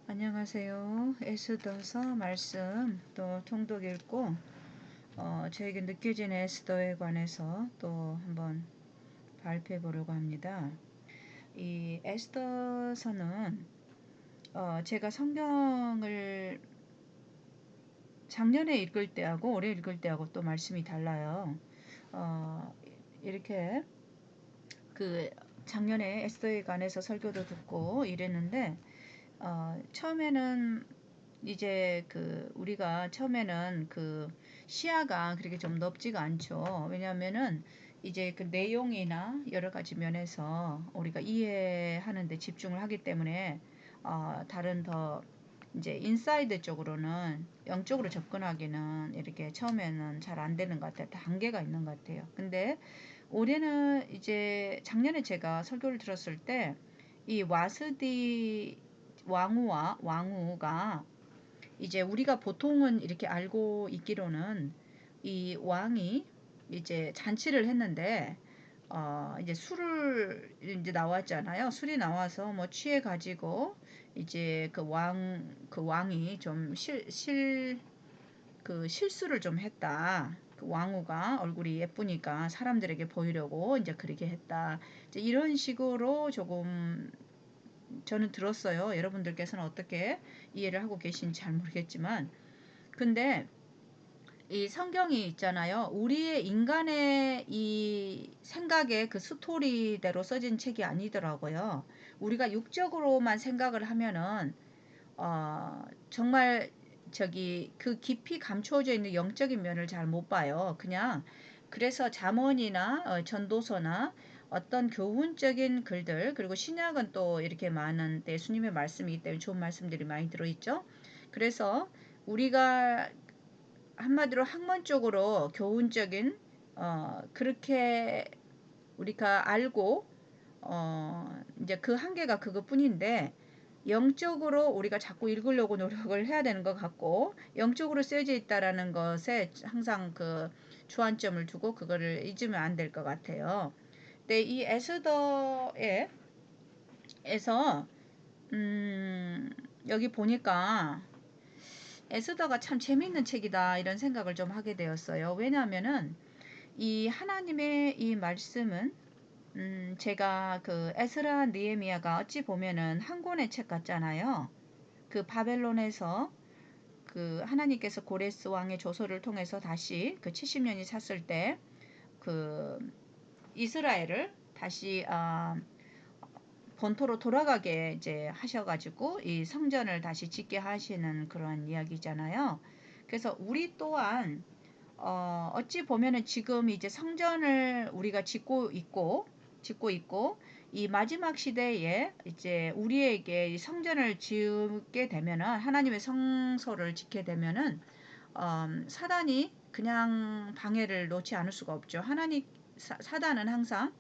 안녕하세요. 에스더서 말씀 또 통독 읽고 저에게 느껴지는 에스더에 관해서 또 한번 발표해 보려고 합니다. 이 에스더서는 제가 성경을 작년에 읽을 때하고 올해 읽을 때하고 또 말씀이 달라요. 어, 이렇게 그 작년에 에스더에 관해서 설교도 듣고 이랬는데 처음에는 이제 우리가 처음에는 시야가 그렇게 좀 넓지가 않죠. 왜냐하면은 이제 그 내용이나 여러 가지 면에서 우리가 이해하는 데 집중을 하기 때문에 다른 더 이제 인사이드 쪽으로는 영적으로 접근하기는 이렇게 처음에는 잘 안 되는 것 같아요. 한계가 있는 것 같아요. 근데 올해는 이제 작년에 제가 설교를 들었을 때 이 와스디 왕후가 이제 우리가 보통은 이렇게 알고 있기로는 이 왕이 이제 잔치를 했는데 이제 술을 이제 나왔잖아요. 술이 나와서 뭐 취해 가지고 이제 그 왕이 좀 실수를 좀 했다. 그 왕후가 얼굴이 예쁘니까 사람들에게 보이려고 이제 그렇게 했다. 이제 이런 식으로 조금 저는 들었어요. 여러분들께서는 어떻게 이해를 하고 계신지 잘 모르겠지만. 근데 이 성경이 있잖아요. 우리의 인간의 이 생각의 그 스토리대로 써진 책이 아니더라고요. 우리가 육적으로만 생각을 하면은 정말 그 깊이 감추어져 있는 영적인 면을 잘 못 봐요. 그냥 그래서 잠언이나 전도서나 어떤 교훈적인 글들 그리고 신약은 또 이렇게 많은 예수님의 말씀이기 때문에 좋은 말씀들이 많이 들어있죠. 그래서 우리가 한마디로 학문적으로 교훈적인 그렇게 우리가 알고 이제 그 한계가 그것뿐인데 영적으로 우리가 자꾸 읽으려고 노력을 해야 되는 것 같고 영적으로 쓰여져 있다라는 것에 항상 그 주안점을 두고 그거를 잊으면 안 될 것 같아요. 근데 이 에스더에서 여기 보니까 에스더가 참 재미있는 책이다 이런 생각을 좀 하게 되었어요. 왜냐하면은 이 하나님의 이 말씀은 제가 그 에스라 느헤미야가 어찌 보면은 한 권의 책 같잖아요. 그 바벨론에서 그 하나님께서 고레스 왕의 조서를 통해서 다시 그 70년이 찼을 때 그 이스라엘을 다시 본토로 돌아가게 이제 하셔가지고 이 성전을 다시 짓게 하시는 그런 이야기잖아요. 그래서 우리 또한 어찌 보면은 지금 이제 성전을 우리가 짓고 있고 이 마지막 시대에 이제 우리에게 이 성전을 짓게 되면은 하나님의 성소를 짓게 되면은 사단이 그냥 방해를 놓지 않을 수가 없죠. 사단은 항상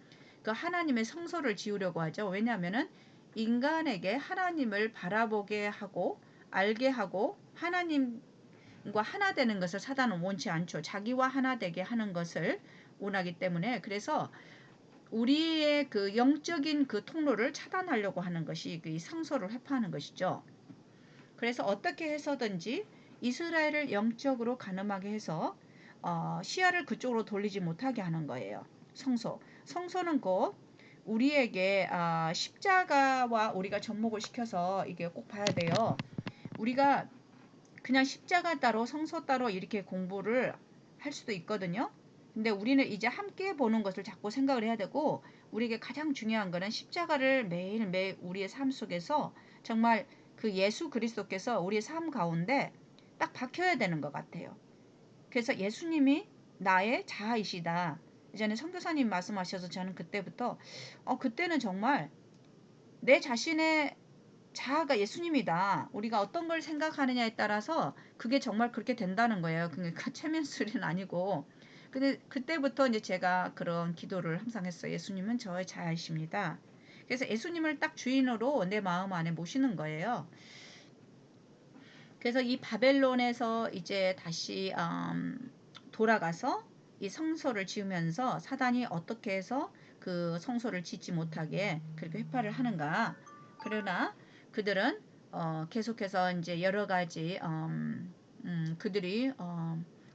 그 하나님의 성소를 지으려고 하죠. 왜냐하면은 인간에게 하나님을 바라보게 하고 알게 하고 하나님과 하나 되는 것을 사단은 원치 않죠. 자기와 하나 되게 하는 것을 원하기 때문에 그래서 우리의 그 영적인 그 통로를 차단하려고 하는 것이 그 성소를 회파하는 것이죠. 그래서 어떻게 해서든지 이스라엘을 영적으로 가늠하게 해서 시야를 그쪽으로 돌리지 못하게 하는 거예요. 성소는 곧 우리에게 십자가와 우리가 접목을 시켜서 이게 꼭 봐야 돼요. 우리가 그냥 십자가 따로 성소 따로 이렇게 공부를 할 수도 있거든요. 근데 우리는 이제 함께 보는 것을 자꾸 생각을 해야 되고 우리에게 가장 중요한 거는 십자가를 매일매일 우리의 삶 속에서 정말 그 예수 그리스도께서 우리의 삶 가운데 딱 박혀야 되는 것 같아요. 그래서 예수님이 나의 자아이시다. 이전에 선교사님 말씀하셔서 저는 그때부터 그때는 정말 내 자신의 자아가 예수님이다. 우리가 어떤 걸 생각하느냐에 따라서 그게 정말 그렇게 된다는 거예요. 그러니까 체면술은 아니고. 근데 그때부터 이제 제가 그런 기도를 항상 했어요. 예수님은 저의 자아이십니다. 그래서 예수님을 딱 주인으로 내 마음 안에 모시는 거예요. 그래서 이 바벨론에서 이제 다시 돌아가서 이 성소를 지으면서 사단이 어떻게 해서 그 성소를 짓지 못하게 그렇게 회파를 하는가. 그러나 그들은 계속해서 이제 여러 가지 그들이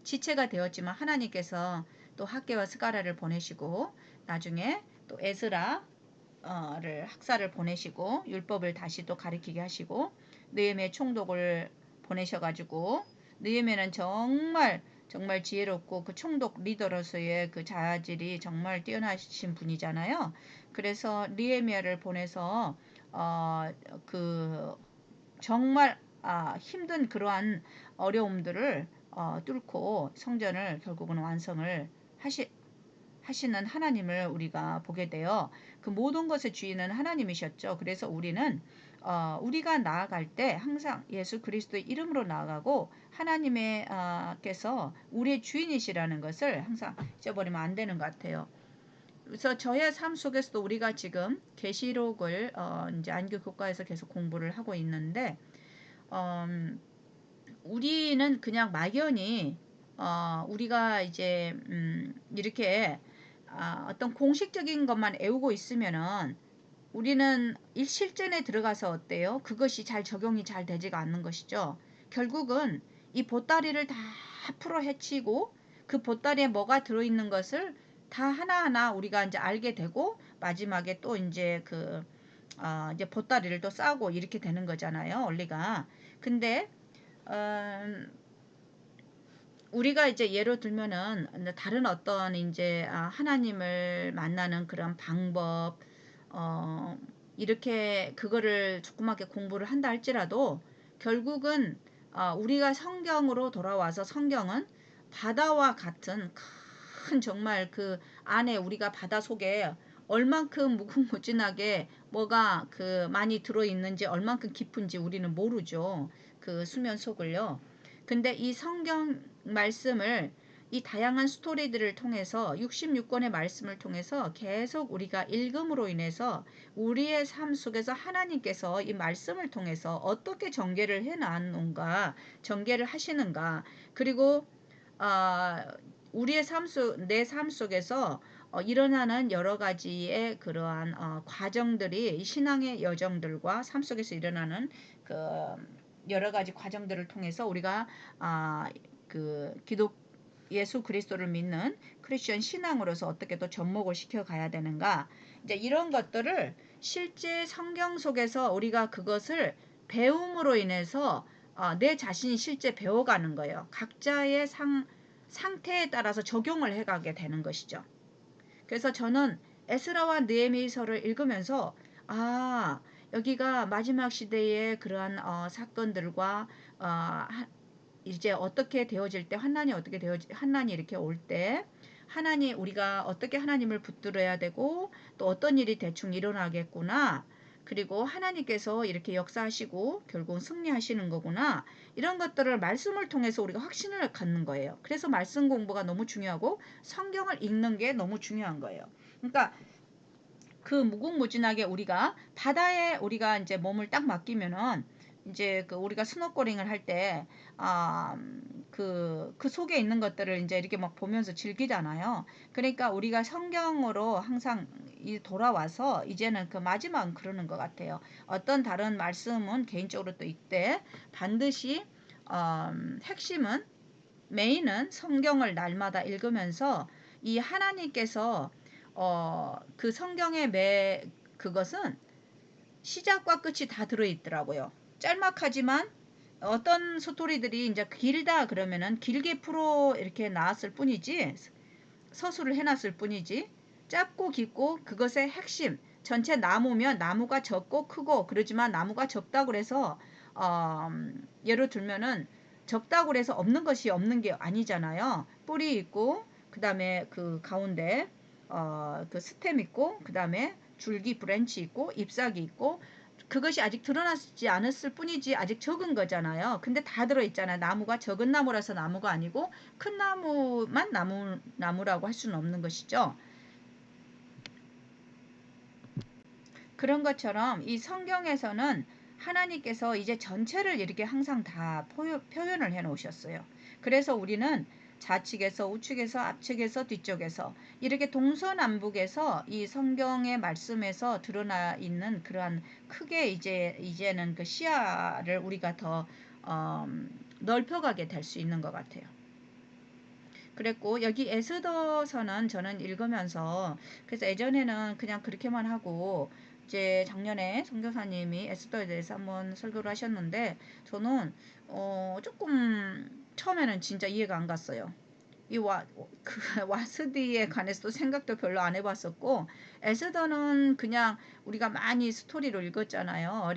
지체가 되었지만 하나님께서 또 학개와 스가랴를 보내시고 나중에 또 에스라를 학사를 보내시고 율법을 다시 또 가르치게 하시고 느헤미야 총독을 보내셔가지고 느헤미야는 정말 정말 지혜롭고 그 총독 리더로서의 그 자질이 정말 뛰어나신 분이잖아요. 그래서 느헤미야를 보내서 그 정말 힘든 그러한 어려움들을 뚫고 성전을 결국은 완성을 하시는 하나님을 우리가 보게 돼요. 그 모든 것의 주인은 하나님이셨죠. 그래서 우리는 우리가 나아갈 때 항상 예수 그리스도의 이름으로 나아가고 하나님의 께서 우리의 주인이시라는 것을 항상 잊어버리면 안 되는 것 같아요. 그래서 저의 삶 속에서도 우리가 지금 계시록을 이제 안교 교과에서 계속 공부를 하고 있는데 우리는 그냥 막연히 우리가 이제 이렇게 어떤 공식적인 것만 외우고 있으면은 우리는 실전에 들어가서 어때요? 그것이 잘 적용이 잘 되지가 않는 것이죠. 결국은 이 보따리를 다 풀어 헤치고 그 보따리에 뭐가 들어있는 것을 다 하나하나 우리가 이제 알게 되고 마지막에 또 이제 이제 보따리를 또 싸고 이렇게 되는 거잖아요. 원리가. 근데 우리가 이제 예로 들면은 다른 어떤 이제 하나님을 만나는 그런 방법 이렇게 그거를 조그맣게 공부를 한다 할지라도 결국은 우리가 성경으로 돌아와서 성경은 바다와 같은 큰 정말 그 안에 우리가 바다 속에 얼만큼 무궁무진하게 뭐가 그 많이 들어있는지 얼만큼 깊은지 우리는 모르죠. 그 수면 속을요. 근데 이 성경 말씀을 이 다양한 스토리들을 통해서 66권의 말씀을 통해서 계속 우리가 읽음으로 인해서 우리의 삶 속에서 하나님께서 이 말씀을 통해서 어떻게 전개를 해 놨는가, 전개를 하시는가, 그리고 우리의 내 삶 속에서 일어나는 여러 가지의 그러한 과정들이 신앙의 여정들과 삶 속에서 일어나는 그 여러 가지 과정들을 통해서 우리가 그 예수 그리스도를 믿는 크리스천 신앙으로서 어떻게 또 접목을 시켜 가야 되는가, 이제 이런 것들을 실제 성경 속에서 우리가 그것을 배움으로 인해서 내 자신이 실제 배워가는 거예요. 각자의 상태에 따라서 적용을 해가게 되는 것이죠. 그래서 저는 에스라와 느헤미야서를 읽으면서 여기가 마지막 시대의 그러한 사건들과 이제 어떻게 되어질 때 환난이 이렇게 올 때 우리가 어떻게 하나님을 붙들어야 되고 또 어떤 일이 대충 일어나겠구나. 그리고 하나님께서 이렇게 역사하시고 결국은 승리하시는 거구나. 이런 것들을 말씀을 통해서 우리가 확신을 갖는 거예요. 그래서 말씀 공부가 너무 중요하고 성경을 읽는 게 너무 중요한 거예요. 그러니까 그 무궁무진하게 우리가 바다에 우리가 이제 몸을 딱 맡기면은 이제 그 우리가 스노클링을 할 때 그 속에 있는 것들을 이제 이렇게 막 보면서 즐기잖아요. 그러니까 우리가 성경으로 항상 돌아와서 이제는 그 마지막은 그러는 것 같아요. 어떤 다른 말씀은 개인적으로 또 있대. 반드시 핵심은 메인은 성경을 날마다 읽으면서 이 하나님께서 그 성경의 그것은 시작과 끝이 다 들어있더라고요. 짤막하지만 어떤 스토리들이 이제 길다 그러면은 길게 풀어 이렇게 나왔을 뿐이지, 서술을 해놨을 뿐이지, 짧고 깊고 그것의 핵심, 전체 나무면 나무가 적고 크고 그러지만 나무가 적다고 해서 예를 들면은 적다고 해서 없는 것이 없는 게 아니잖아요. 뿌리 있고 그 다음에 그 가운데 그 스템 있고 그 다음에 줄기 브랜치 있고 잎사귀 있고 그것이 아직 드러나지 않았을 뿐이지 아직 적은 거잖아요. 근데 다 들어있잖아요. 나무가 적은 나무라서 나무가 아니고 큰 나무만 나무라고 할 수는 없는 것이죠. 그런 것처럼 이 성경에서는 하나님께서 이제 전체를 이렇게 항상 다 표현을 해 놓으셨어요. 그래서 우리는 좌측에서, 우측에서, 앞측에서, 뒤쪽에서 이렇게 동서남북에서 이 성경의 말씀에서 드러나 있는 그러한 크게 이제는 그 시야를 우리가 더 어, 넓혀가게 될 수 있는 것 같아요. 그랬고 여기 에스더서는 저는 읽으면서 그래서 예전에는 그냥 그렇게만 하고 이제 작년에 선교사님이 에스더에 대해서 한번 설교를 하셨는데 저는 조금 처음에는 진짜 이해가 안 갔어요. 그 와스디에 관해서도 생각도 별로 안 해봤었고 에스더는 그냥 우리가 많이 스토리로 읽었잖아요.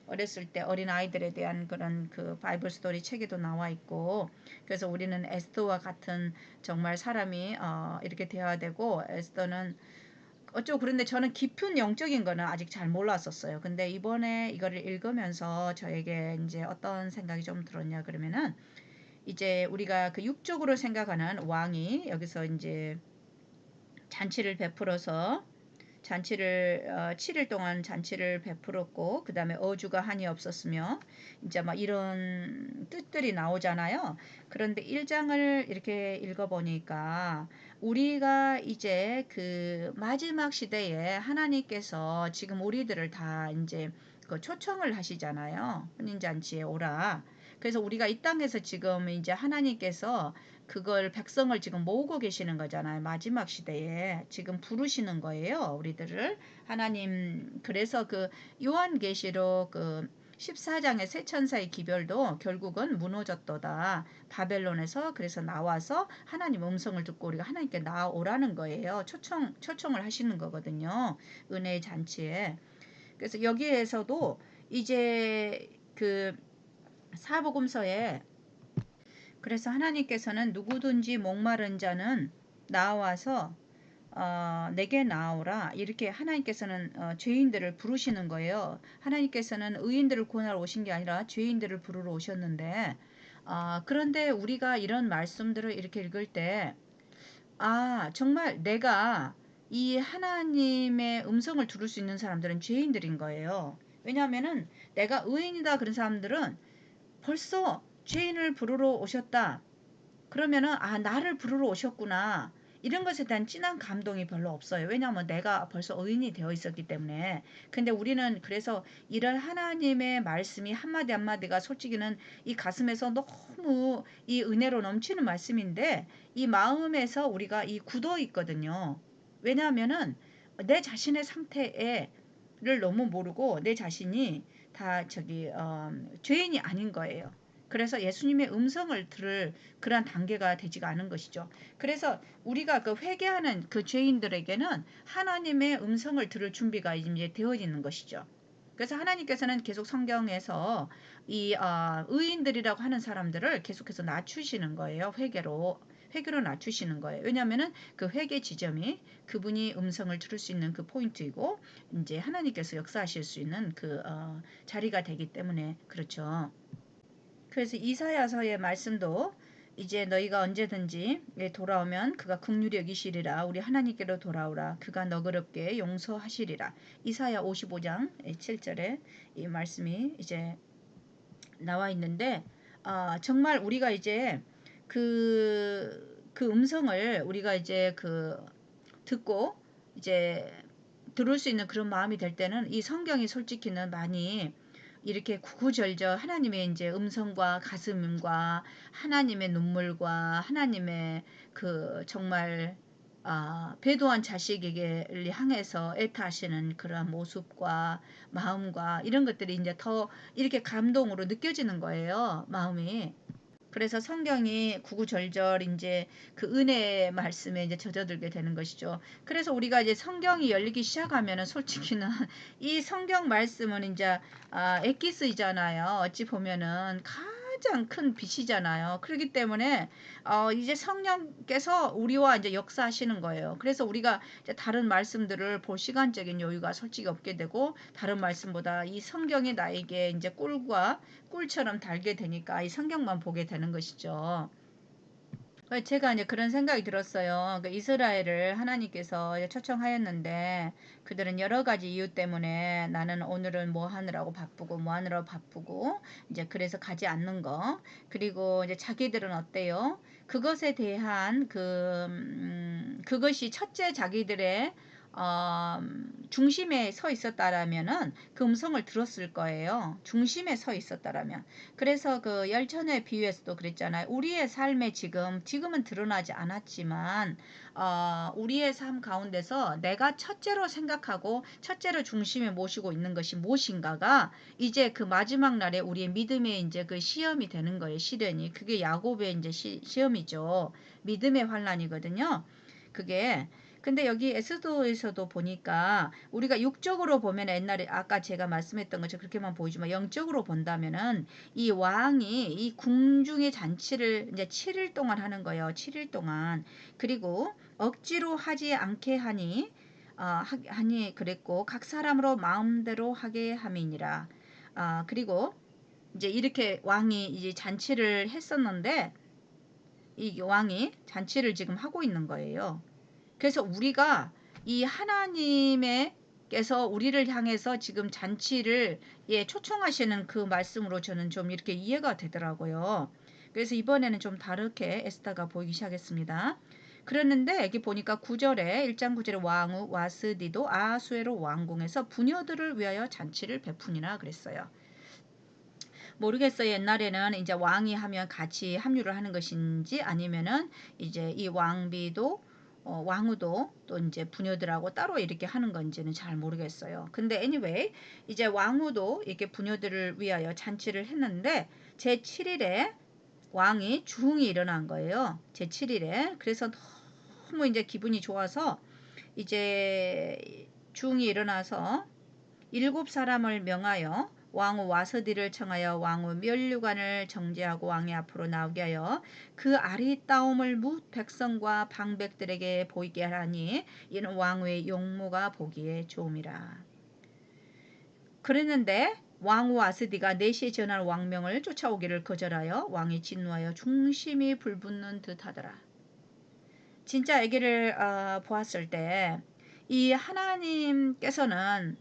어렸을 때 어린 아이들에 대한 그런 그 바이블 스토리 책에도 나와 있고 그래서 우리는 에스더와 같은 정말 사람이 이렇게 되어야 되고 에스더는 어쩌고 그런데 저는 깊은 영적인 거는 아직 잘 몰랐었어요. 근데 이번에 이거를 읽으면서 저에게 이제 어떤 생각이 좀 들었냐 그러면은 이제 우리가 그 육적으로 생각하는 왕이 여기서 이제 잔치를 베풀어서 7일 동안 잔치를 베풀었고 그 다음에 어주가 한이 없었으며 이제 막 이런 뜻들이 나오잖아요. 그런데 1장을 이렇게 읽어보니까 우리가 이제 그 마지막 시대에 하나님께서 지금 우리들을 다 이제 그 초청을 하시잖아요. 혼인잔치에 오라. 그래서 우리가 이 땅에서 지금 이제 하나님께서 그걸 백성을 지금 모으고 계시는 거잖아요. 마지막 시대에 지금 부르시는 거예요. 우리들을 하나님 그래서 그 요한계시록 그 14장의 새 천사의 기별도 결국은 무너졌도다. 바벨론에서 그래서 나와서 하나님 음성을 듣고 우리가 하나님께 나오라는 거예요. 초청을 하시는 거거든요. 은혜의 잔치에. 그래서 여기에서도 이제 그 사복음서에 그래서 하나님께서는 누구든지 목마른 자는 나와서 내게 나오라 이렇게 하나님께서는 죄인들을 부르시는 거예요. 하나님께서는 의인들을 구원하러 오신 게 아니라 죄인들을 부르러 오셨는데 그런데 우리가 이런 말씀들을 이렇게 읽을 때 정말 내가 이 하나님의 음성을 들을 수 있는 사람들은 죄인들인 거예요. 왜냐하면은 내가 의인이다 그런 사람들은 벌써 죄인을 부르러 오셨다. 그러면은 나를 부르러 오셨구나. 이런 것에 대한 진한 감동이 별로 없어요. 왜냐하면 내가 벌써 의인이 되어 있었기 때문에. 근데 우리는 그래서 이런 하나님의 말씀이 한마디 한마디가 솔직히는 이 가슴에서 너무 이 은혜로 넘치는 말씀인데 이 마음에서 우리가 이 굳어 있거든요. 왜냐하면은 내 자신의 상태를 너무 모르고 내 자신이 다 죄인이 아닌 거예요. 그래서 예수님의 음성을 들을 그러한 단계가 되지가 않은 것이죠. 그래서 우리가 그 회개하는 그 죄인들에게는 하나님의 음성을 들을 준비가 이제 되어 있는 것이죠. 그래서 하나님께서는 계속 성경에서 이 의인들이라고 하는 사람들을 계속해서 낮추시는 거예요. 회개로 낮추시는 거예요. 왜냐하면은 그 회개 지점이 그분이 음성을 들을 수 있는 그 포인트이고 이제 하나님께서 역사하실 수 있는 그 자리가 되기 때문에 그렇죠. 그래서 이사야서의 말씀도 이제 너희가 언제든지 돌아오면 그가 긍휼히 여기시리라. 우리 하나님께로 돌아오라. 그가 너그럽게 용서하시리라. 이사야 55장 7절에 이 말씀이 이제 나와 있는데 정말 우리가 이제 그 음성을 우리가 이제 듣고 이제 들을 수 있는 그런 마음이 될 때는 이 성경이 솔직히는 많이 이렇게 구구절절 하나님의 이제 음성과 가슴과 하나님의 눈물과 하나님의 그 정말 배도한 자식에게 향해서 애타하시는 그런 모습과 마음과 이런 것들이 이제 더 이렇게 감동으로 느껴지는 거예요. 마음이. 그래서 성경이 구구절절 이제 그 은혜의 말씀에 이제 젖어들게 되는 것이죠. 그래서 우리가 이제 성경이 열리기 시작하면은 솔직히는 이 성경 말씀은 이제 엑기스이잖아요. 어찌 보면은 가장 큰 빛이잖아요. 그렇기 때문에 이제 성령께서 우리와 이제 역사하시는 거예요. 그래서 우리가 이제 다른 말씀들을 볼 시간적인 여유가 솔직히 없게 되고 다른 말씀보다 이 성경이 나에게 이제 꿀처럼 달게 되니까 이 성경만 보게 되는 것이죠. 제가 이제 그런 생각이 들었어요. 그 이스라엘을 하나님께서 이제 초청하였는데 그들은 여러 가지 이유 때문에 나는 오늘은 뭐 하느라고 바쁘고 뭐 하느라고 바쁘고 이제 그래서 가지 않는 거. 그리고 이제 자기들은 어때요? 그것에 대한 그것이 첫째 자기들의 중심에 서 있었다라면은 그 음성을 들었을 거예요. 중심에 서 있었다라면. 그래서 그 열처녀의 비유에서도 그랬잖아요. 우리의 삶에 지금은 드러나지 않았지만, 우리의 삶 가운데서 내가 첫째로 생각하고 첫째로 중심에 모시고 있는 것이 무엇인가가 이제 그 마지막 날에 우리의 믿음의 이제 그 시험이 되는 거예요. 시련이. 그게 야곱의 이제 시험이죠. 믿음의 환란이거든요. 그게 근데 여기 에스더에서도 보니까 우리가 육적으로 보면 옛날에 아까 제가 말씀했던 것처럼 그렇게만 보이지만 영적으로 본다면은 이 왕이 이 궁중의 잔치를 이제 7일 동안 하는 거예요. 7일 동안. 그리고 억지로 하지 않게 하니 그랬고 각 사람으로 마음대로 하게 함이니라. 그리고 이제 이렇게 왕이 이제 잔치를 했었는데 이 왕이 잔치를 지금 하고 있는 거예요. 그래서 우리가 이 하나님께서 우리를 향해서 지금 잔치를 초청하시는 그 말씀으로 저는 좀 이렇게 이해가 되더라고요. 그래서 이번에는 좀 다르게 에스더가 보이기 시작했습니다. 그랬는데 여기 보니까 9절에 1장 9절에 왕후 와스디도 아수에로 왕궁에서 부녀들을 위하여 잔치를 베푸니라 그랬어요. 모르겠어요. 옛날에는 이제 왕이 하면 같이 합류를 하는 것인지 아니면은 이제 이 왕비도 왕후도 또 이제 부녀들하고 따로 이렇게 하는 건지는 잘 모르겠어요. 근데 anyway 이제 왕후도 이렇게 부녀들을 위하여 잔치를 했는데 제 7일에 왕이 중흥이 일어난 거예요. 제 7일에. 그래서 너무 이제 기분이 좋아서 이제 중흥이 일어나서 7사람을 명하여 왕후 와서디를 청하여 왕후 면류관을 정제하고 왕의 앞으로 나오게 하여 그 아리따움을 뭇 백성과 방백들에게 보이게 하니 이는 왕후의 용모가 보기에 좋음이라. 그랬는데 왕후 와스디가 4시에 전할 왕명을 쫓아오기를 거절하여 왕이 진노하여 중심이 불붙는 듯 하더라. 진짜 아기를 보았을 때 이 하나님께서는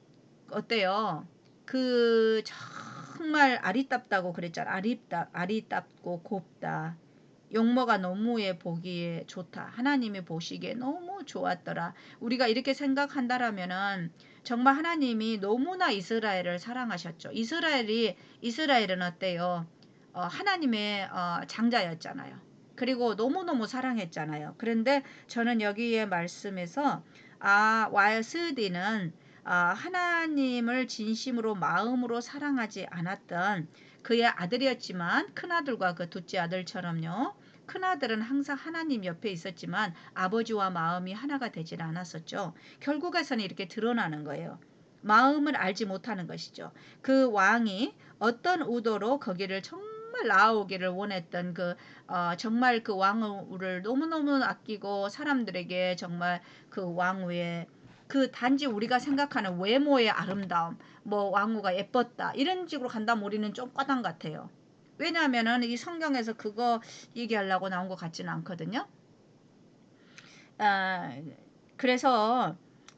어때요? 그 정말 아리따다고 그랬잖아. 아리따고 곱다. 용모가 너무에 보기에 좋다. 하나님이 보시기에 너무 좋았더라. 우리가 이렇게 생각한다라면은 정말 하나님이 너무나 이스라엘을 사랑하셨죠. 이스라엘은 어때요? 하나님의 장자였잖아요. 그리고 너무너무 사랑했잖아요. 그런데 저는 여기에 말씀에서 와스디는 하나님을 진심으로 마음으로 사랑하지 않았던 그의 아들이었지만 큰아들과 그 둘째 아들처럼요. 큰아들은 항상 하나님 옆에 있었지만 아버지와 마음이 하나가 되질 않았었죠. 결국에서는 이렇게 드러나는 거예요. 마음을 알지 못하는 것이죠. 그 왕이 어떤 의도로 거기를 정말 나오기를 원했던 정말 그 왕후를 너무너무 아끼고 사람들에게 정말 그 왕후의 그 단지 우리가 생각하는 외모의 아름다움, 뭐 왕후가 예뻤다 이런 식으로 간다면 우리는 좀 과당 같아요. 왜냐하면은 이 성경에서 그거 얘기하려고 나온 것 같지는 않거든요. 아, 그래서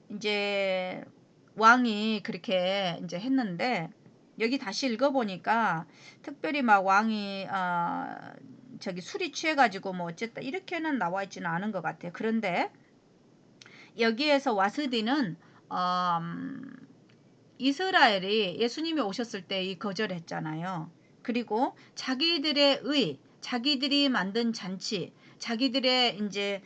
이제 왕이 그렇게 이제 했는데 여기 다시 읽어보니까 특별히 막 왕이 저기 술이 취해가지고 뭐 어쨌다 이렇게는 나와 있지는 않은 것 같아요. 그런데 여기에서 와스디는 이스라엘이 예수님이 오셨을 때 이 거절했잖아요. 그리고 자기들이 만든 잔치, 자기들의 이제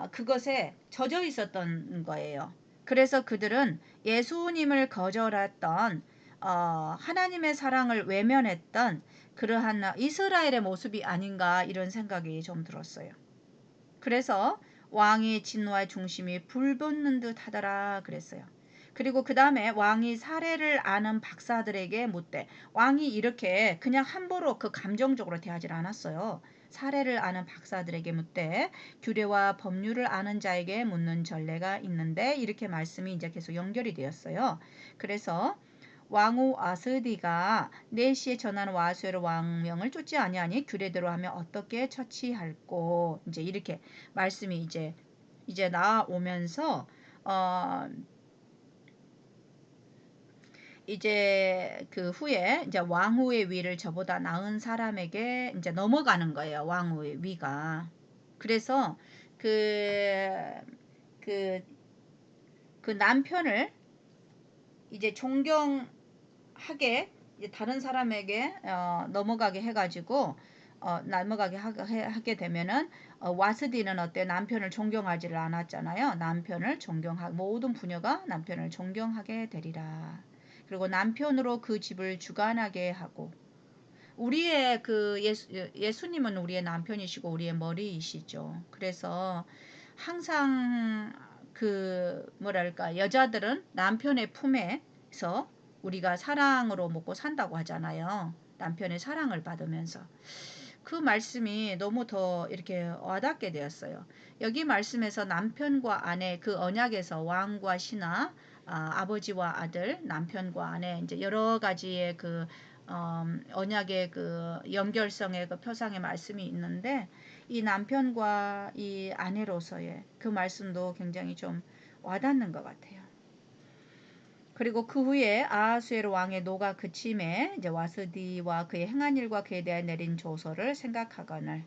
그것에 젖어 있었던 거예요. 그래서 그들은 예수님을 거절했던 하나님의 사랑을 외면했던 그러한 이스라엘의 모습이 아닌가 이런 생각이 좀 들었어요. 그래서 왕의 진노의 중심이 불붙는 듯 하더라 그랬어요. 그리고 그 다음에 왕이 사례를 아는 박사들에게 묻되 왕이 이렇게 그냥 함부로 그 감정적으로 대하지 않았어요. 사례를 아는 박사들에게 묻되 규례와 법률을 아는 자에게 묻는 전례가 있는데 이렇게 말씀이 이제 계속 연결이 되었어요. 그래서 왕후 아스디가 내시에 전한 와수의 왕명을 쫓지 아니하니 규례대로 하면 어떻게 처치할꼬. 이제 이렇게 말씀이 이제 나오면서 어 이제 그 후에 이제 왕후의 위를 저보다 나은 사람에게 이제 넘어가는 거예요. 왕후의 위가. 그래서 그, 그, 그 남편을 이제 존경하게 이제 다른 사람에게 넘어가게 해가지고 넘어가게 하게 되면은 와스디는 어때? 남편을 존경하지를 않았잖아요. 남편을 존경하 모든 부녀가 남편을 존경하게 되리라. 그리고 남편으로 그 집을 주관하게 하고 우리의 그 예수님은 우리의 남편이시고 우리의 머리이시죠. 그래서 항상 그 뭐랄까 여자들은 남편의 품에서 우리가 사랑으로 먹고 산다고 하잖아요. 남편의 사랑을 받으면서. 그 말씀이 너무 더 이렇게 와닿게 되었어요. 여기 말씀에서 남편과 아내 그 언약에서 왕과 신하 아버지와 아들, 남편과 아내 이제 여러 가지의 그 언약의 그 연결성의 그 표상의 말씀이 있는데 이 남편과 이 아내로서의 그 말씀도 굉장히 좀 와닿는 것 같아요. 그리고 그 후에 아하수에로 왕의 노가 그침에 이제 와스디와 그의 행한 일과 그에 대해 내린 조서를 생각하거늘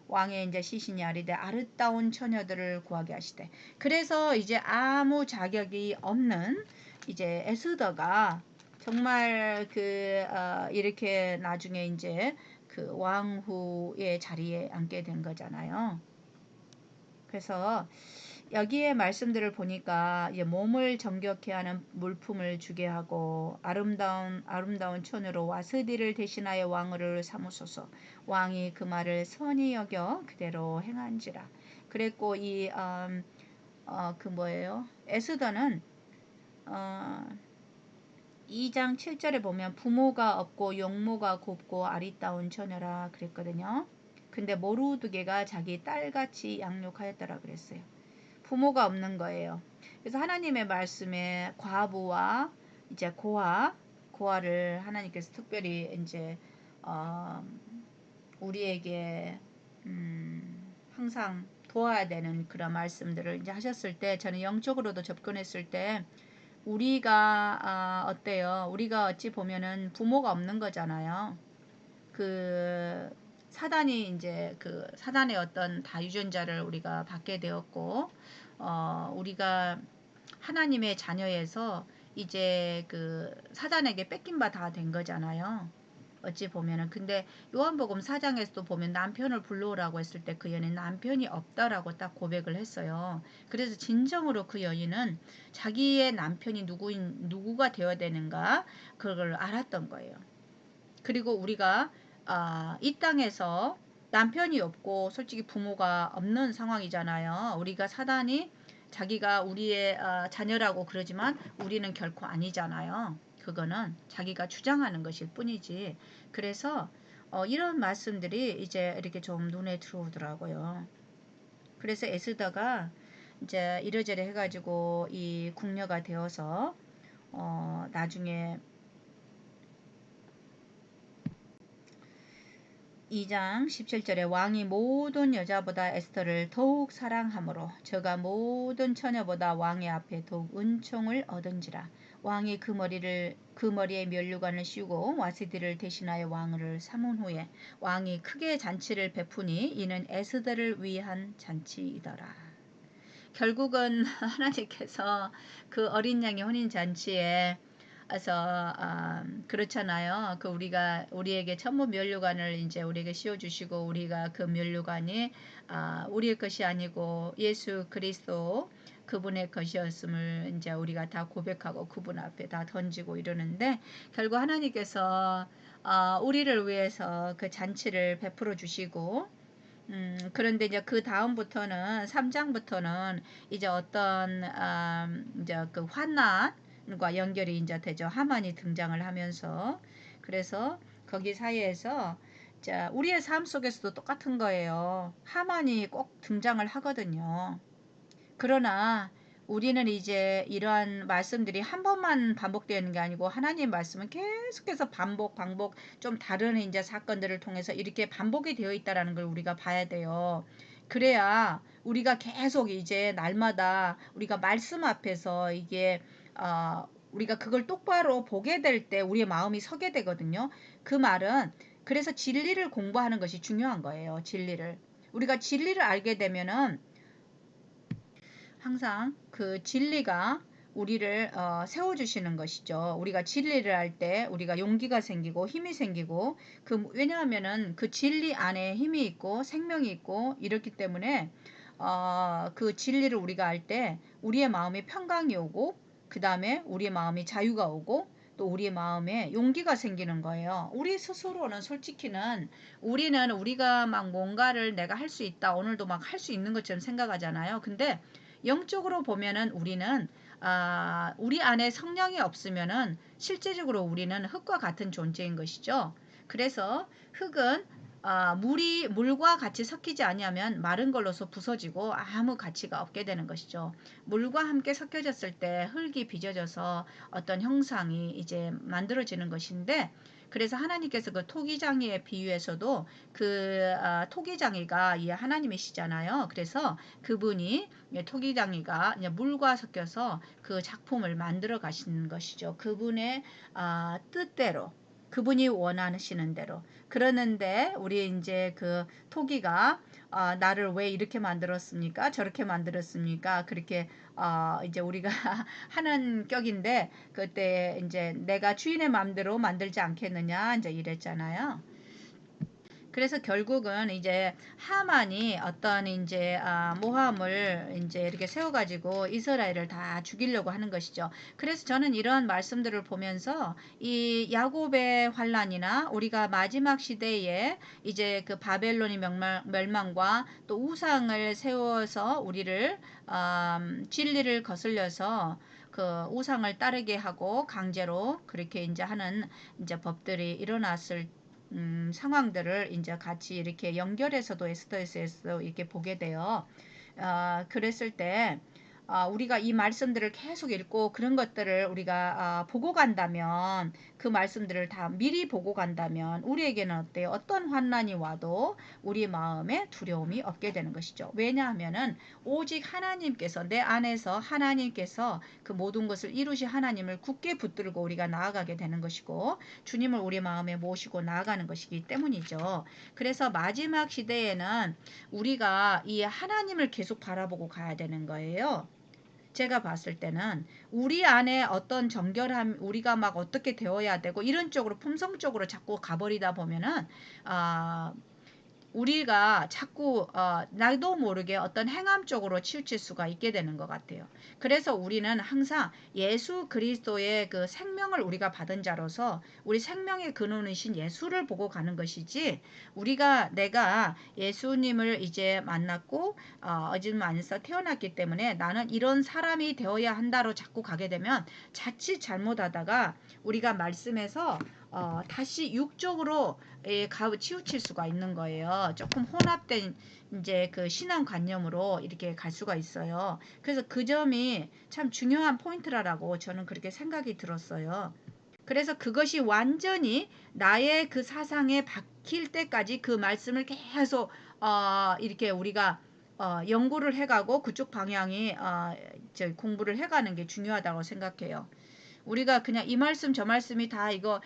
왕의 이제 시신이 아리되 아름다운 처녀들을 구하게 하시되 그래서 이제 아무 자격이 없는 이제 에스더가 정말 이렇게 나중에 이제 그 왕후의 자리에 앉게 된 거잖아요. 그래서 여기에 말씀들을 보니까 몸을 정결케 하는 물품을 주게 하고 아름다운 천으로 와스디를 대신하여 왕을 삼으소서. 왕이 그 말을 선히 여겨 그대로 행한지라. 그랬고 그 뭐예요? 에스더는 어, 2장 7절에 보면 부모가 없고 용모가 곱고 아리따운 처녀라 그랬거든요. 근데 모르드게가 자기 딸같이 양육하였더라 그랬어요. 부모가 없는 거예요. 그래서 하나님의 말씀에 과부와 이제 고아를 하나님께서 특별히 이제 어, 우리에게 항상 도와야 되는 그런 말씀들을 이제 하셨을 때 저는 영적으로도 접근했을 때 우리가 어때요? 우리가 어찌 보면은 부모가 없는 거잖아요. 그 사단이 이제 그 사단의 어떤 다유전자를 우리가 받게 되었고 우리가 하나님의 자녀에서 이제 그 사단에게 뺏긴 바 다 된 거잖아요. 어찌 보면은 근데 요한복음 4장에서도 보면 남편을 불러오라고 했을 때 그 여인은 남편이 없다라고 딱 고백을 했어요. 그래서 진정으로 그 여인은 자기의 남편이 누구가 되어야 되는가 그걸 알았던 거예요. 그리고 우리가 이 땅에서 남편이 없고 솔직히 부모가 없는 상황이잖아요. 우리가 사단이 자기가 우리의 자녀라고 그러지만 우리는 결코 아니잖아요. 그거는 자기가 주장하는 것일 뿐이지. 그래서 이런 말씀들이 이제 이렇게 좀 눈에 들어오더라고요. 그래서 에스더가 이제 이러저러 해가지고 이 궁녀가 되어서 나중에 2장 17절에 왕이 모든 여자보다 에스더를 더욱 사랑하므로 저가 모든 처녀보다 왕의 앞에 더욱 은총을 얻은지라. 왕이 그 머리에 면류관을 씌우고 와스디를 대신하여 왕을 삼은 후에 왕이 크게 잔치를 베푸니 이는 에스더를 위한 잔치이더라. 결국은 하나님께서 그 어린 양의 혼인 잔치에 그래서 그렇잖아요. 그 우리에게 천부 면류관을 이제 우리에게 씌워 주시고 우리가 그 면류관이 우리의 것이 아니고 예수 그리스도 그분의 것이었음을 이제 우리가 다 고백하고 그분 앞에 다 던지고 이러는데 결국 하나님께서 우리를 위해서 그 잔치를 베풀어 주시고 그런데 이제 그 다음부터는 3장부터는 이제 어떤 이제 그 환난과 연결이 이제 되죠. 하만이 등장을 하면서 그래서 거기 사이에서 자 우리의 삶 속에서도 똑같은 거예요. 하만이 꼭 등장을 하거든요. 그러나 우리는 이제 이러한 말씀들이 한 번만 반복되는 게 아니고 하나님 말씀은 계속해서 반복 좀 다른 이제 사건들을 통해서 이렇게 반복이 되어 있다라는 걸 우리가 봐야 돼요. 그래야 우리가 계속 이제 날마다 우리가 말씀 앞에서 이게 우리가 그걸 똑바로 보게 될 때 우리의 마음이 서게 되거든요. 그 말은 그래서 진리를 공부하는 것이 중요한 거예요. 진리를. 우리가 진리를 알게 되면은 항상 그 진리가 우리를 세워주시는 것이죠. 우리가 진리를 할 때 우리가 용기가 생기고 힘이 생기고 왜냐하면은 그 진리 안에 힘이 있고 생명이 있고 이렇기 때문에 그 진리를 우리가 알 때 우리의 마음에 평강이 오고 그 다음에 우리의 마음이 자유가 오고 또 우리의 마음에 용기가 생기는 거예요. 우리 스스로는 솔직히는 우리는 우리가 막 뭔가를 내가 할 수 있다. 오늘도 막 할 수 있는 것처럼 생각하잖아요. 근데 영적으로 보면은 우리는 우리 안에 성령이 없으면은 실제적으로 우리는 흙과 같은 존재인 것이죠. 그래서 흙은 물과 같이 섞이지 아니하면 마른 걸로서 부서지고 아무 가치가 없게 되는 것이죠. 물과 함께 섞여졌을 때 흙이 빚어져서 어떤 형상이 이제 만들어지는 것인데 그래서 하나님께서 그 토기장이의 비유에서도 그 토기장이가 이 하나님이시잖아요. 그래서 그분이 토기장이가 물과 섞여서 그 작품을 만들어 가시는 것이죠. 그분의 뜻대로 그분이 원하시는 대로. 그러는데 우리 이제 그 토기가 나를 왜 이렇게 만들었습니까? 저렇게 만들었습니까? 그렇게 이제 우리가 하는 격인데 그때 이제 내가 주인의 마음대로 만들지 않겠느냐 이제 이랬잖아요. 그래서 결국은 이제 하만이 어떤 이제 모함을 이제 이렇게 세워가지고 이스라엘을 다 죽이려고 하는 것이죠. 그래서 저는 이런 말씀들을 보면서 이 야곱의 환란이나 우리가 마지막 시대에 이제 그 바벨론의 멸망과 또 우상을 세워서 우리를 진리를 거슬려서 그 우상을 따르게 하고 강제로 그렇게 이제 하는 이제 법들이 일어났을 상황들을 이제 같이 이렇게 연결해서도 에스더에서 이렇게 보게 돼요. 그랬을 때 우리가 이 말씀들을 계속 읽고 그런 것들을 우리가 보고 간다면 그 말씀들을 다 미리 보고 간다면 우리에게는 어때요? 어떤 환난이 와도 우리 마음에 두려움이 없게 되는 것이죠. 왜냐하면은 오직 하나님께서 내 안에서 하나님께서 그 모든 것을 이루신 하나님을 굳게 붙들고 우리가 나아가게 되는 것이고 주님을 우리 마음에 모시고 나아가는 것이기 때문이죠. 그래서 마지막 시대에는 우리가 이 하나님을 계속 바라보고 가야 되는 거예요. 제가 봤을 때는 우리 안에 어떤 정결함, 우리가 막 어떻게 되어야 되고 이런 쪽으로 품성적으로 자꾸 가버리다 보면은 아, 우리가 자꾸 나도 모르게 어떤 행함 쪽으로 치우칠 수가 있게 되는 것 같아요. 그래서 우리는 항상 예수 그리스도의 그 생명을 우리가 받은 자로서 우리 생명의 근원이신 예수를 보고 가는 것이지 우리가 내가 예수님을 이제 만났고 어진 안에서 태어났기 때문에 나는 이런 사람이 되어야 한다로 자꾸 가게 되면 자칫 잘못하다가 우리가 말씀에서 다시 육적으로 치우칠 수가 있는 거예요. 조금 혼합된 이제 그 신앙관념으로 이렇게 갈 수가 있어요. 그래서 그 점이 참 중요한 포인트라고 저는 그렇게 생각이 들었어요. 그래서 그것이 완전히 나의 그 사상에 박힐 때까지 그 말씀을 계속 이렇게 우리가 연구를 해가고 그쪽 방향이 공부를 해가는 게 중요하다고 생각해요. 우리가 그냥 이 말씀 저 말씀이 다 이거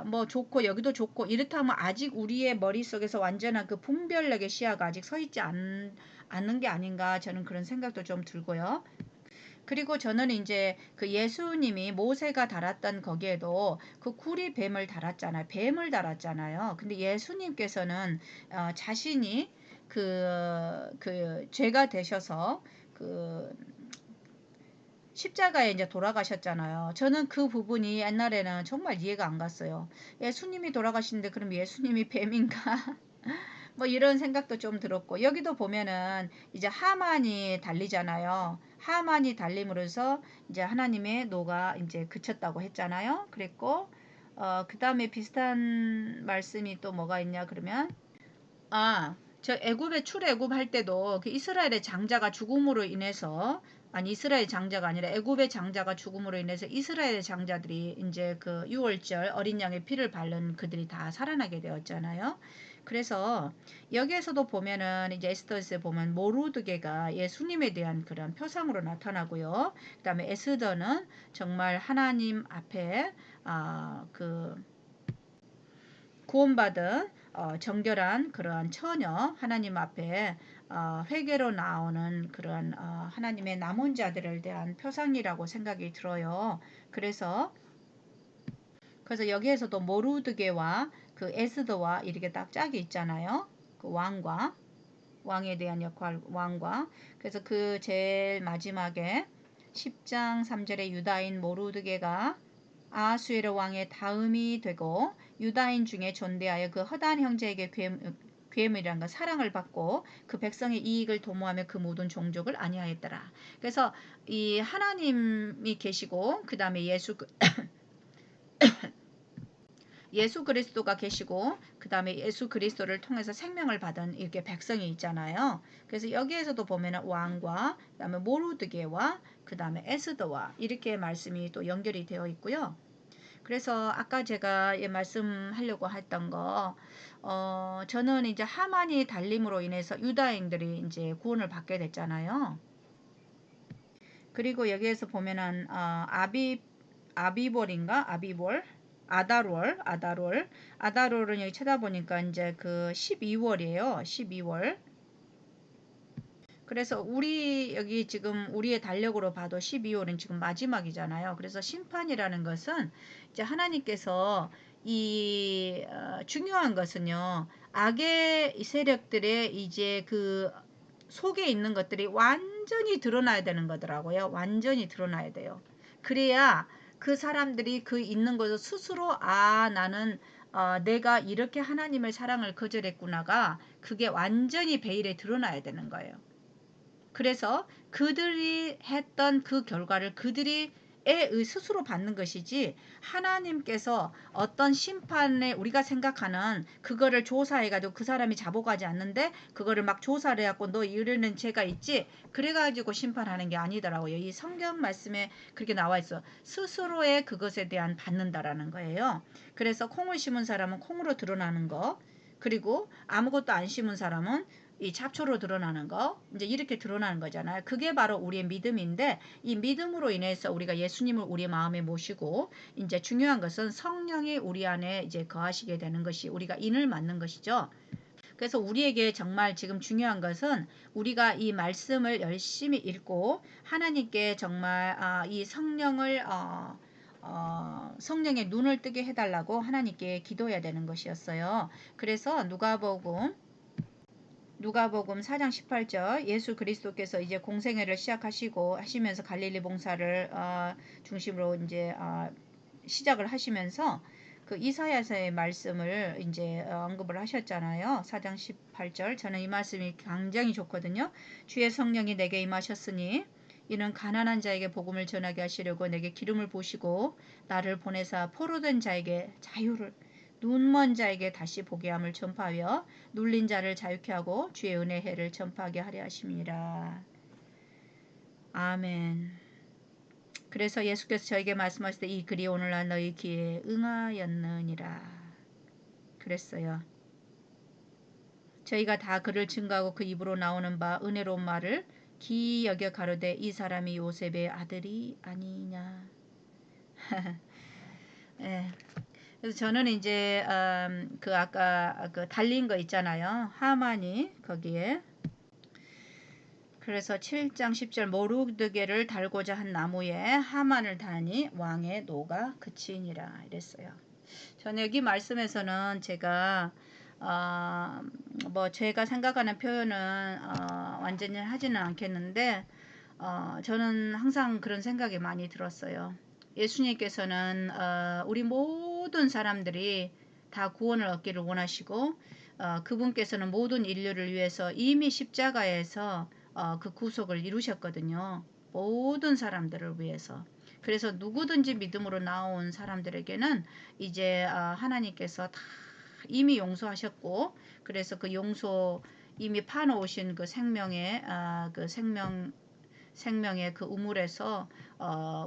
뭐 좋고 여기도 좋고 이렇다면 아직 우리의 머릿속에서 완전한 그 분별력의 시야가 아직 서 있지 않는 게 아닌가 저는 그런 생각도 좀 들고요. 그리고 저는 이제 그 예수님이 모세가 달았던 거기에도 그 구리 뱀을 달았잖아요. 뱀을 달았잖아요. 근데 예수님께서는 자신이 그 죄가 되셔서 그 십자가에 이제 돌아가셨잖아요. 저는 그 부분이 옛날에는 정말 이해가 안 갔어요. 예수님이 돌아가시는데 그럼 예수님이 뱀인가? 뭐 이런 생각도 좀 들었고 여기도 보면은 이제 하만이 달리잖아요. 하만이 달림으로써 이제 하나님의 노가 이제 그쳤다고 했잖아요. 그랬고 그다음에 비슷한 말씀이 또 뭐가 있냐 그러면 저 애굽에 출애굽 할 때도 그 이스라엘의 장자가 죽음으로 인해서 아니 이스라엘 장자가 아니라 애굽의 장자가 죽음으로 인해서 이스라엘 장자들이 이제 그 유월절 어린 양의 피를 바른 그들이 다 살아나게 되었잖아요. 그래서 여기에서도 보면은 이제 에스더스에 보면 모르드게가 예수님에 대한 그런 표상으로 나타나고요. 그다음에 에스더는 정말 하나님 앞에 그 구원받은 정결한 그러한 처녀 하나님 앞에 회개로 나오는 그런 하나님의 남은 자들에 대한 표상이라고 생각이 들어요. 그래서 여기에서도 모르드게와 그 에스더와 이렇게 딱 짝이 있잖아요. 그 왕에 대한 역할 왕과 그래서 그 제일 마지막에 10장 3절에 유다인 모르드게가 아하수에르 왕의 다음이 되고 유다인 중에 존대하여 그 허다한 형제에게 괴물이란 건 사랑을 받고 그 백성의 이익을 도모하며 그 모든 종족을 안위하였더라. 그래서 이 하나님이 계시고 그 다음에 예수 그리스도가 계시고 그 다음에 예수 그리스도를 통해서 생명을 받은 이렇게 백성이 있잖아요. 그래서 여기에서도 보면은 왕과 그 다음에 모르드게와 그 다음에 에스더와 이렇게 말씀이 또 연결이 되어 있고요. 그래서 아까 제가 말씀하려고 했던 거, 저는 이제 하만이 달림으로 인해서 유다인들이 이제 구원을 받게 됐잖아요. 그리고 여기에서 보면은 아다롤은 여기 쳐다보니까 이제 그 12월이에요. 12월. 그래서 여기 지금 우리의 달력으로 봐도 12월은 지금 마지막이잖아요. 그래서 심판이라는 것은 이제 하나님께서 중요한 것은요. 악의 세력들의 이제 그 속에 있는 것들이 완전히 드러나야 되는 거더라고요. 완전히 드러나야 돼요. 그래야 그 사람들이 그 있는 것을 스스로 나는 내가 이렇게 하나님의 사랑을 거절했구나가 그게 완전히 베일에 드러나야 되는 거예요. 그래서 그들이 했던 그 결과를 그들이 스스로 받는 것이지 하나님께서 어떤 심판에 우리가 생각하는 그거를 조사해가지고 그 사람이 자복하지 않는데 그거를 막 조사를 해갖고 너 이러는 죄가 있지 그래가지고 심판하는 게 아니더라고요. 이 성경 말씀에 그렇게 나와 있어. 스스로의 그것에 대한 받는다라는 거예요. 그래서 콩을 심은 사람은 콩으로 드러나는 거 그리고 아무것도 안 심은 사람은 이 잡초로 드러나는 거 이제 이렇게 드러나는 거잖아요. 그게 바로 우리의 믿음인데 이 믿음으로 인해서 우리가 예수님을 우리 마음에 모시고 이제 중요한 것은 성령이 우리 안에 이제 거하시게 되는 것이 우리가 인을 맞는 것이죠. 그래서 우리에게 정말 지금 중요한 것은 우리가 이 말씀을 열심히 읽고 하나님께 정말 이 성령을 성령의 눈을 뜨게 해달라고 하나님께 기도해야 되는 것이었어요. 그래서 누가복음 4장 18절 예수 그리스도께서 이제 공생애를 하시면서 갈릴리 봉사를 중심으로 이제 시작을 하시면서 그 이사야서의 말씀을 이제 언급을 하셨잖아요. 4장 18절 저는 이 말씀이 굉장히 좋거든요. 주의 성령이 내게 임하셨으니 이는 가난한 자에게 복음을 전하게 하시려고 내게 기름을 부으시고 나를 보내사 포로된 자에게 자유를 눈먼 자에게 다시 보게 함을 전파하여 눌린 자를 자유케 하고 주의 은혜의 해를 전파하게 하려 하심이라. 아멘. 그래서 예수께서 저에게 말씀하실 때 이 글이 오늘날 너희 귀에 응하였느니라 그랬어요. 저희가 다 그를 증거하고 그 입으로 나오는 바 은혜로운 말을 기이 여겨 가로되 이 사람이 요셉의 아들이 아니냐. 예. 그래서 저는 이제 그 아까 그 달린 거 있잖아요. 하만이 거기에 그래서 7장 10절 모르드게를 달고자 한 나무에 하만을 다니 왕의 노가 그치니라 이랬어요. 저는 여기 말씀에서는 제가 제가 생각하는 표현은 완전히 하지는 않겠는데 저는 항상 그런 생각이 많이 들었어요. 예수님께서는 우리 모든 사람들이 다 구원을 얻기를 원하시고 그분께서는 모든 인류를 위해서 이미 십자가에서 그 구속을 이루셨거든요. 모든 사람들을 위해서. 그래서 누구든지 믿음으로 나온 사람들에게는 이제 하나님께서 다 이미 용서하셨고 그래서 그 용서 이미 파놓으신 그 생명의 그 생명의 그 우물에서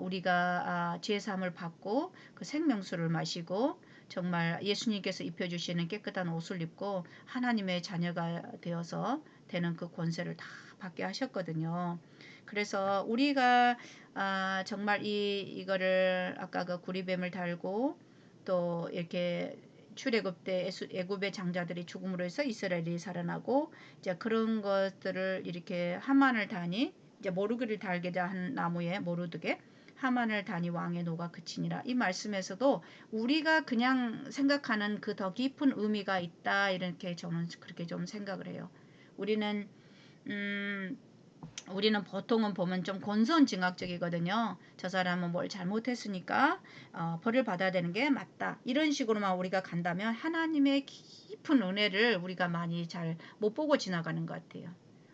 우리가 죄사함을 받고 그 생명수를 마시고 정말 예수님께서 입혀주시는 깨끗한 옷을 입고 하나님의 자녀가 되어서 되는 그 권세를 다 받게 하셨거든요. 그래서 우리가 정말 이거를 아까 그 구리뱀을 달고 또 이렇게 출애굽 때 애굽의 장자들이 죽음으로 해서 이스라엘이 살아나고 이제 그런 것들을 이렇게 하만을 다니 이제 모르드를 달게 한 나무에 모르드게 하만을 다니 왕의 노가 그치니라. 이 말씀에서도 우리가 그냥 생각하는 그 더 깊은 의미가 있다 이렇게 저는 그렇게 좀 생각을 해요. 우리는 우리는 보통은 보면 좀 권선징악적이거든요. 저 사람은 뭘 잘못했으니까 벌을 받아야 되는 게 맞다. 이런 식으로만 우리가 간다면 하나님의 깊은 은혜를 우리가 많이 잘 못 보고 지나가는 것 같아요.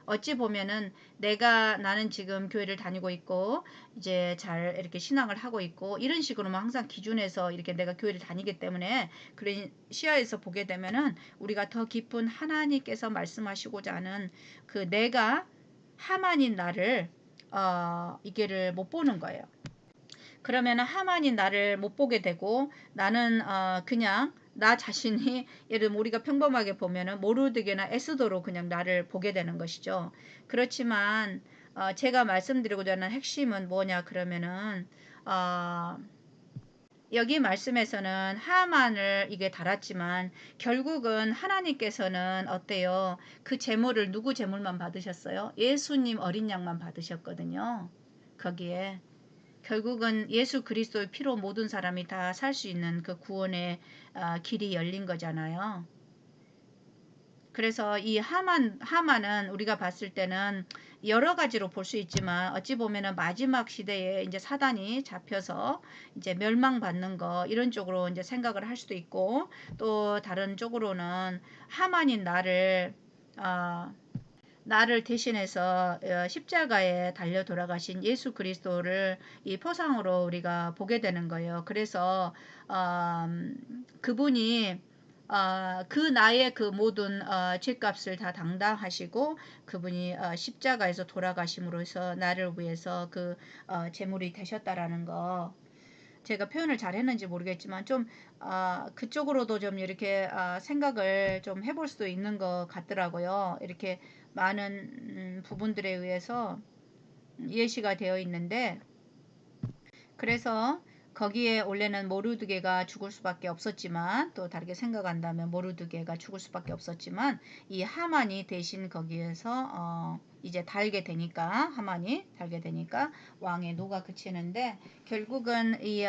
어찌 보면은 나는 지금 교회를 다니고 있고 이제 잘 이렇게 신앙을 하고 있고 이런 식으로만 항상 기준해서 이렇게 내가 교회를 다니기 때문에 그런 시야에서 보게 되면은 우리가 더 깊은 하나님께서 말씀하시고자 하는 그 내가 하만인 나를 이게를 못 보는 거예요. 그러면 하만인 나를 못 보게 되고 나는 그냥 나 자신이 예를 들면 우리가 평범하게 보면은 모르드게나 에스더로 그냥 나를 보게 되는 것이죠. 그렇지만 제가 말씀드리고자 하는 핵심은 뭐냐 그러면은 여기 말씀에서는 하만을 이게 달았지만 결국은 하나님께서는 어때요? 그 제물을 누구 제물만 받으셨어요? 예수님 어린 양만 받으셨거든요. 거기에 결국은 예수 그리스도의 피로 모든 사람이 다 살 수 있는 그 구원의 길이 열린 거잖아요. 그래서 이 하만은 우리가 봤을 때는 여러 가지로 볼 수 있지만 어찌 보면은 마지막 시대에 이제 사단이 잡혀서 이제 멸망받는 거 이런 쪽으로 이제 생각을 할 수도 있고 또 다른 쪽으로는 하만인 나를 대신해서 십자가에 달려 돌아가신 예수 그리스도를 이 포상으로 우리가 보게 되는 거예요. 그래서 그분이 그 나의 그 모든 죄값을 다 담당하시고 그분이 십자가에서 돌아가심으로 해서 나를 위해서 그 제물이 되셨다라는 거 제가 표현을 잘 했는지 모르겠지만 좀 그쪽으로도 좀 이렇게 생각을 좀 해볼 수도 있는 것 같더라고요. 이렇게 많은 부분들에 의해서 예시가 되어 있는데 그래서 거기에 원래는 모르드게가 죽을 수밖에 없었지만 또 다르게 생각한다면 모르드게가 죽을 수밖에 없었지만 이 하만이 대신 거기에서 이제 하만이 달게 되니까 왕의 노가 그치는데 결국은 이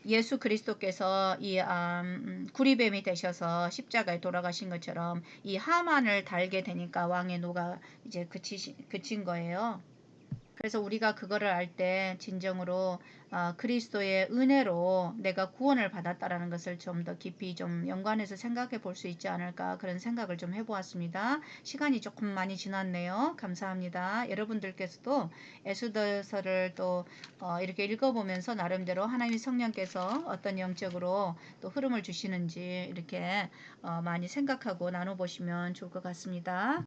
예수 그리스도께서 이 구리뱀이 되셔서 십자가에 돌아가신 것처럼 이 하만을 달게 되니까 왕의 노가 이제 그친 거예요. 그래서 우리가 그거를 알 때 진정으로 그리스도의 은혜로 내가 구원을 받았다라는 것을 좀 더 깊이 좀 연관해서 생각해 볼 수 있지 않을까 그런 생각을 좀 해보았습니다. 시간이 조금 많이 지났네요. 감사합니다. 여러분들께서도 에스더서를 또 이렇게 읽어보면서 나름대로 하나님 성령께서 어떤 영적으로 또 흐름을 주시는지 이렇게 많이 생각하고 나눠보시면 좋을 것 같습니다.